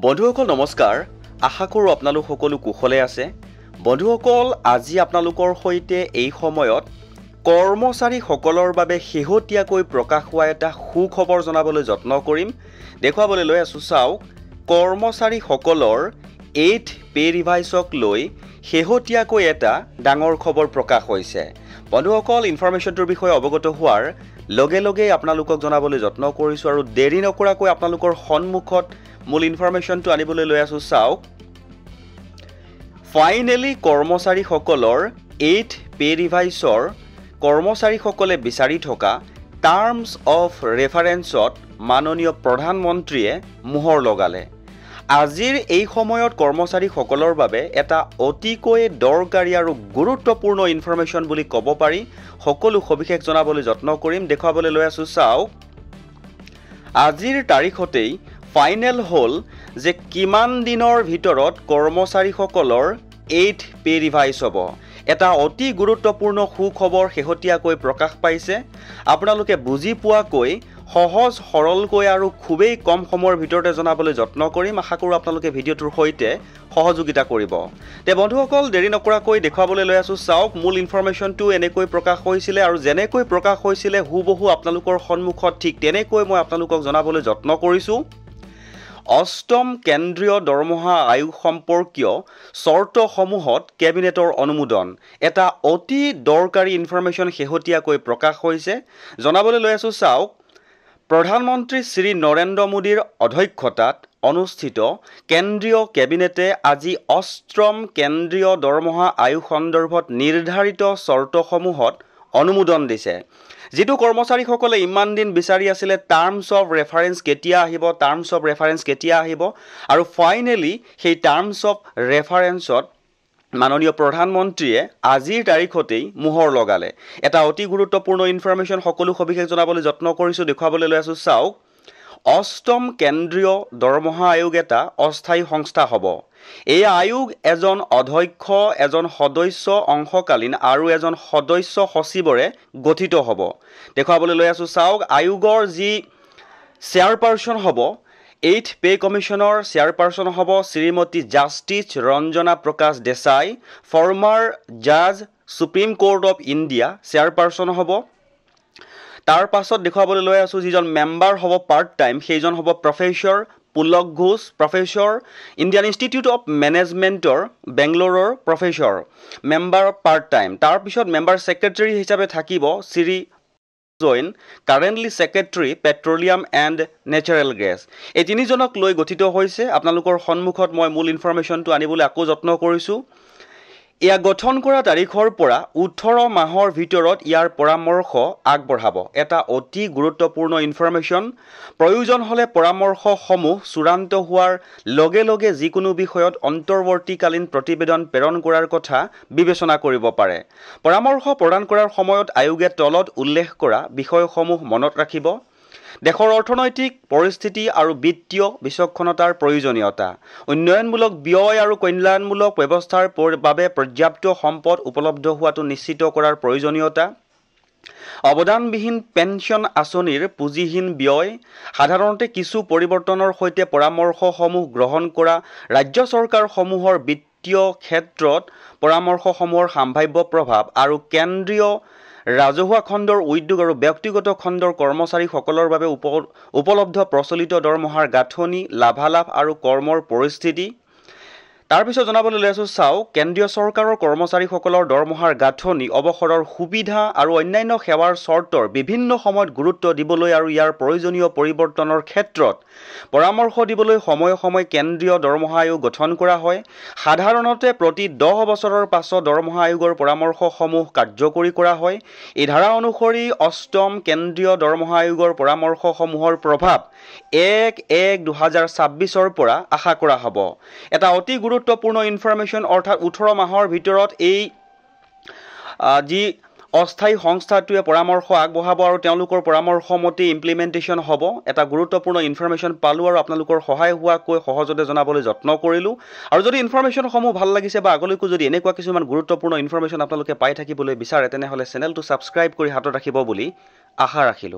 বন্ধুসকল নমস্কাৰ আশা কৰো আপোনালোক সকলো কুশলে আছে বন্ধুসকল আজি আপোনালোকৰ সৈতে এই সময়ত কৰ্মচাৰী সকলৰ বাবে শেহতীয়াকৈ প্ৰকাশ হোৱা এটা সুখবৰ জনাবলৈ যত্ন কৰিম দেখুৱাবলৈ লৈ আছো চাওক কৰ্মচাৰী সকলৰ 8 পে ৰিভাইজক লৈ শেহতীয়াকৈ এটা ডাঙৰ খবৰ প্ৰকাশ হৈছে বন্ধুসকল ইনফৰমেশনটোৰ বিষয়ে অৱগত হোৱাৰ লগে লগে আপোনালোকক জনাবলৈ যত্ন কৰিছো আৰু দেৰি নকৰাকৈ আপোনালোকৰ সন্মুখত মূল ইনফৰমেশনটো আনিবলৈ লৈ আছো চাওক ফাইনালি কৰ্মচাৰী সকলৰ 8 পে ৰিভাইজৰ কৰ্মচাৰী সকলে বিচাৰি থকা টাৰ্মছ অফ ৰেফাৰেন্সত মাননীয় প্ৰধানমন্ত্ৰীয়ে মোহৰ লগালে আজিৰ এই সময়ত কৰ্মচাৰী সকলৰ বাবে এটা অতিকৈ দৰকাৰী আৰু গুৰুত্বপূৰ্ণ ইনফৰমেশন বুলি ক'ব পাৰি সকলো সবিশেষ জনাবলৈ যত্ন কৰিম দেখুৱাবলৈ লৈ আছো চাওক আজিৰ তাৰিখতেই ফাইনেল হল যে কিমান দিনৰ ভিতৰত কৰ্মচাৰী সকলৰ 8 পে ৰিভাইজ হ'ব এটা অতি গুৰুত্বপূৰ্ণ সুখবৰ শেহতীয়াকৈ প্ৰকাশ পাইছে আপোনালোকে বুজি পোৱাকৈ সহজ সৰলকৈ আৰু খুবেই কম সময়ৰ ভিতৰতে জনাবলৈ যত্ন কৰিম আশা কৰো আপোনালোকে ভিডিওটোৰ সৈতে সহযোগিতা কৰিব তে বন্ধুসকল দেৰি নকৰাকৈ দেখুৱাবলৈ লৈ আছো চাওক মূল ইনফৰমেশনটো এনেকৈ প্ৰকাশ হৈছিল আৰু যেনেকৈ প্ৰকাশ হৈছিল হুবহু আপোনালোকৰ সন্মুখত ঠিক তেনেকৈ মই আপোনালোকক জনাবলৈ যত্ন কৰিছো অষ্টম কেন্দ্ৰীয় দৰমহা আয়োগ সম্পৰ্কীয় চৰ্তসমূহত কেবিনেটৰ অনুমোদন এটা অতি দৰকাৰী ইনফৰমেশন শেহতীয়াকৈ প্ৰকাশ হৈছে জনাবলৈ লৈ আছো চাওক প্ৰধানমন্ত্ৰী শ্ৰী নৰেন্দ্ৰ মোদীৰ অধ্যক্ষতাত অনুষ্ঠিত কেন্দ্ৰীয় কেবিনেটে আজি অষ্টম কেন্দ্ৰীয় দৰমহা আয়োগ সন্দৰ্ভত নিৰ্ধাৰিত চৰ্তসমূহত অনুমোদন দিছে যেটো কৰ্মচাৰী সকলে ইমান দিন বিচাৰি আছিল টাৰ্মছ অফ ৰেফাৰেন্স কেতিয়া আহিব আৰু ফাইনালি সেই টাৰ্মছ অফ ৰেফাৰেন্সত মাননীয় প্ৰধানমন্ত্ৰীয়ে আজিৰ তাৰিখতেই মোহৰ লগালে এটা অতি গুৰুত্বপূৰ্ণ ইনফৰমেশন সকলো সবিশেষ জনাবলৈ যত্ন কৰিছো দেখুৱাবলৈ লৈ আছো চাওক অষ্টম কেন্দ্ৰীয় দৰমহা আয়োগ এটা অস্থায়ী সংস্থা হ'ব এই আয়োগ এজন অধ্যক্ষ এজন সদস্য অংশকালীন আৰু এজন সদস্য সচিবৰে গঠিত হ'ব দেখুৱাবলৈ লৈ আছো চাওক আয়োগৰ যি চেয়াৰপাৰসন হ'ব 8 পে কমিশনৰ চেয়াৰপাৰসন হ'ব শ্ৰীমতী জাষ্টিস ৰঞ্জনা প্ৰকাশ দেশাই ফৰ্মাৰ জাজ সুপ্ৰিম কোৰ্ট অফ ইণ্ডিয়া চেয়াৰপাৰসন হ'ব তাৰ পাছত দেখুৱাবলৈ লৈ আছো যিজন মেম্বাৰ হ'ব পাৰ্ট টাইম সেইজন হ'ব professor Pulak Ghosh professor Indian Institute of মেনেজমেন্টৰ বেংগলোৰৰ প্ৰফেসৰ মেম্বাৰ পাৰ্ট টাইম তাৰ পিছত মেম্বাৰ সেক্ৰেটাৰী হিচাপে থাকিব Shri Jain currently secretary petroleum and natural gas এই তিনিজনক লৈ গঠিত হৈছে আপোনালোকৰ সন্মুখত মই মূল ইনফৰমেশনটো আনিবলৈ আকৌ যত্ন কৰিছো ইয়া গঠন কৰা তাৰিখৰ পৰা 18 মাহৰ ভিতৰত ইয়াৰ পৰামৰ্শ আগবঢ়াব এটা অতি গুৰুত্বপূৰ্ণ ইনফৰমেশন প্ৰয়োজন হলে পৰামৰ্শসমূহ চূড়ান্ত হোৱাৰ লগে লগে যিকোনো বিষয়ত অন্তৰ্বৰ্তীকালীন প্ৰতিবেদন প্ৰেৰণ কৰাৰ কথা বিবেচনা কৰিব পাৰে পৰামৰ্শ প্ৰদান কৰাৰ সময়ত আয়োগে তলত উল্লেখ কৰা বিষয়সমূহ মনত ৰাখিব দেশৰ অৰ্থনৈতিক পৰিস্থিতি আৰু বিত্তীয় বিচক্ষণতাৰ প্ৰয়োজনীয়তা উন্নয়নমূলক ব্যয় আৰু কল্যাণমূলক ব্যৱস্থাৰ বাবে পৰ্যাপ্ত সম্পদ উপলব্ধ হোৱাটো নিশ্চিত কৰাৰ প্ৰয়োজনীয়তা অৱদানবিহীন পেনশন আঁচনিৰ পুঁজিহীন ব্যয় সাধাৰণতে কিছু পৰিৱৰ্তনৰ সৈতে পৰামৰ্শসমূহ গ্ৰহণ কৰা ৰাজ্য চৰকাৰসমূহৰ বিত্তীয় ক্ষেত্ৰত পৰামৰ্শসমূহৰ সম্ভাৱ্য প্ৰভাৱ আৰু কেন্দ্ৰীয় ৰাজহুৱা খণ্ডৰ উদ্যোগ আৰু ব্যক্তিগত খণ্ডৰ কৰ্মচাৰী সকলৰ বাবে উপলব্ধ প্ৰচলিত দৰমহাৰ গাঁথনি লাভালাভ আৰু কৰ্মৰ পৰিস্থিতি তাৰ পিছত জনাবলৈ লৈ আছো চাওক কেন্দ্ৰীয় চৰকাৰৰ কৰ্মচাৰী সকলৰ দৰমহাৰ গাঁথনি অৱসৰৰ সুবিধা আৰু অন্যান্য সেৱাৰ চৰ্তৰ বিভিন্ন সময়ত গুৰুত্ব দিবলৈ আৰু ইয়াৰ প্ৰয়োজনীয় পৰিৱৰ্তনৰ ক্ষেত্ৰত পৰামৰ্শ দিবলৈ সময়ে সময়ে কেন্দ্ৰীয় দৰমহা আয়োগ গঠন কৰা হয় সাধাৰণতে প্ৰতি 10 বছৰৰ পাছত দৰমহা আয়োগৰ পৰামৰ্শসমূহ কাৰ্যকৰী কৰা হয় এই ধাৰা অনুসৰি অষ্টম কেন্দ্ৰীয় দৰমহা আয়োগৰ পৰামৰ্শসমূহৰ প্ৰভাৱ 1/1/2026 ৰ পৰা আশা কৰা হ'ব এটা অতি গুৰুত্বপূৰ্ণ ইনফৰমেশন অৰ্থাৎ 18 মাহৰ ভিতৰত এই যি অস্থায়ী সংস্থাটোৱে পৰামৰ্শ আগবঢ়াব আৰু তেওঁলোকৰ পৰামৰ্শ মতে ইমপ্লিমেন্টেশন হ'ব এটা গুৰুত্বপূৰ্ণ ইনফৰমেশন পালো আৰু আপোনালোকৰ সহায় হোৱাকৈ সহজতে জনাবলৈ যত্ন কৰিলো আৰু যদি ইনফৰমেশনসমূহ ভাল লাগিছে বা আগলৈকো যদি এনেকুৱা কিছুমান গুৰুত্বপূৰ্ণ ইনফৰমেশন আপোনালোকে পাই থাকিবলৈ বিচাৰে তেনেহলে চেনেলটো সাবস্ক্ৰাইব কৰি হাতত ৰাখিব বুলি আশা ৰাখিলো